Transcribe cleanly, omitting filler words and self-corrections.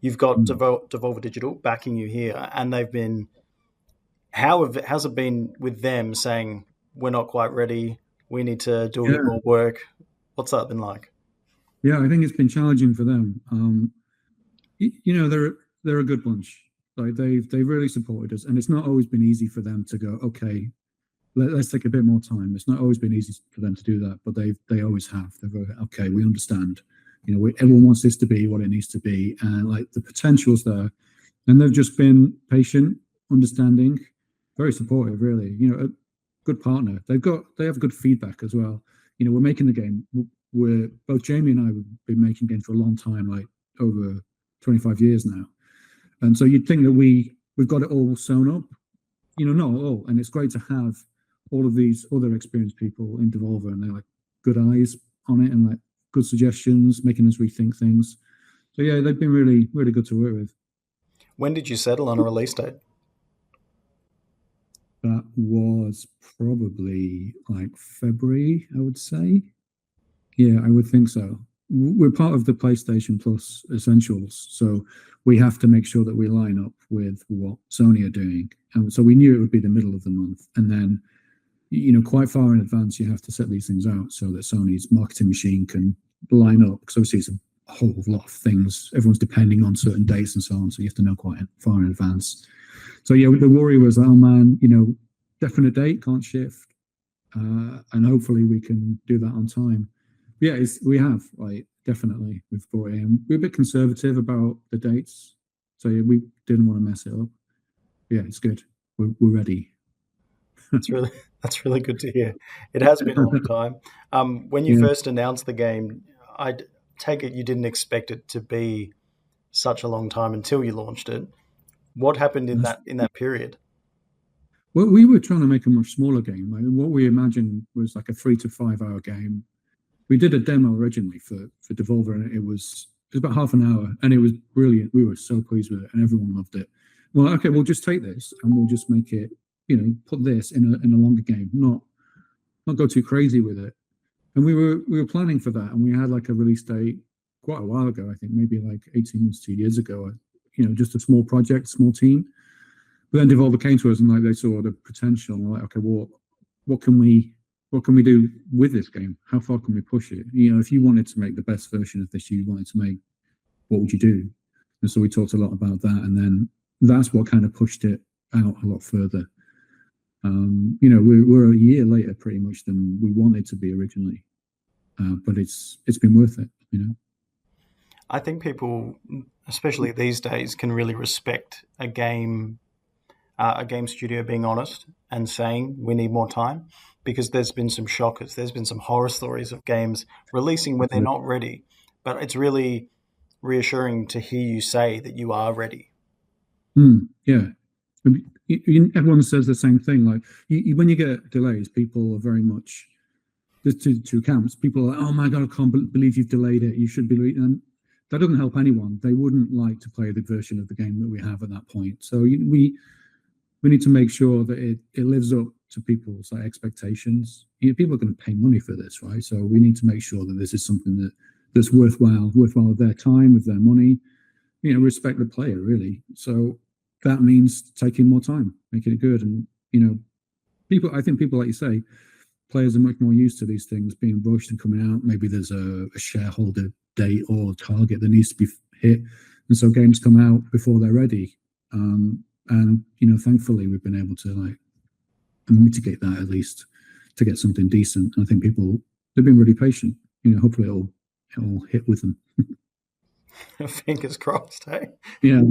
You've got Mm. Devolver Digital backing you here, and they've been how's it been with them saying we're not quite ready, we need to do a bit Yeah, more work? What's that been like? yeah, I think it's been challenging for them. They're a good bunch. Like they've really supported us, and it's not always been easy for them to go, okay, let's take a bit more time. It's not always been easy for them to do that, but they always have. They're very, okay. We understand. Everyone wants this to be what it needs to be, and like the potential's there, and they've just been patient, understanding, very supportive. Really, a good partner. They have good feedback as well. We're making the game. We're both Jamie and I have been making games for a long time, like over 25 years now, and so you'd think that we've got it all sewn up, not at all. And it's great to have all of these other experienced people in Devolver, and they're like good eyes on it and like good suggestions, making us rethink things. So yeah, they've been really, really good to work with. When did you settle on a release date? That was probably like February, I would say. Yeah, I would think so. We're part of the PlayStation Plus Essentials, so we have to make sure that we line up with what Sony are doing. And so we knew it would be the middle of the month, and then quite far in advance, you have to set these things out so that Sony's marketing machine can line up. Because obviously, it's a whole lot of things. Everyone's depending on certain dates and so on. So you have to know quite far in advance. So yeah, the worry was, oh man, definite date can't shift, and hopefully we can do that on time. Yeah, we have like definitely we've brought in. We're a bit conservative about the dates, so yeah, we didn't want to mess it up. Yeah, it's good. We're ready. That's really that's really good to hear. It has been a long time. When you Yeah. first announced the game, I take it you didn't expect it to be such a long time until you launched it. What happened in that period? Well, we were trying to make a much smaller game. Like, what we imagined was like a 3 to 5 hour game. We did a demo originally for Devolver, and it was about half an hour, and it was brilliant. We were so pleased with it, and everyone loved it. Well, okay, we'll just take this and we'll just make it, put this in a longer game, not go too crazy with it. And we were planning for that, and we had like a release date quite a while ago. I think maybe like 18 months, 2 years ago. Just a small project, small team. But then Devolver came to us and like they saw the potential. And we're like, okay, well, what can we what can we do with this game? How far can we push it? If you wanted to make the best version of this you wanted to make, what would you do? And so we talked a lot about that, and then that's what kind of pushed it out a lot further. We're a year later pretty much than we wanted to be originally, but it's been worth it. I think people, especially these days, can really respect a game studio being honest and saying we need more time, because there's been some shockers. There's been some horror stories of games releasing when they're not ready, but it's really reassuring to hear you say that you are ready. Yeah. Everyone says the same thing. Like when you get delays, people are very much there's two camps. People are like, "Oh my god, I can't believe you've delayed it. You should be." And that doesn't help anyone. They wouldn't like to play the version of the game that we have at that point. So we need to make sure that it lives up to people's expectations. People are going to pay money for this, right? So we need to make sure that this is something that's worthwhile of their time, of their money. Respect the player really. So that means taking more time, making it good, and people. I think people, like you say, players are much more used to these things being rushed and coming out. Maybe there's a shareholder date or target that needs to be hit, and so games come out before they're ready. And thankfully, we've been able to mitigate that at least to get something decent. And I think people they've been really patient. Hopefully it'll hit with them. Fingers crossed, hey? Yeah.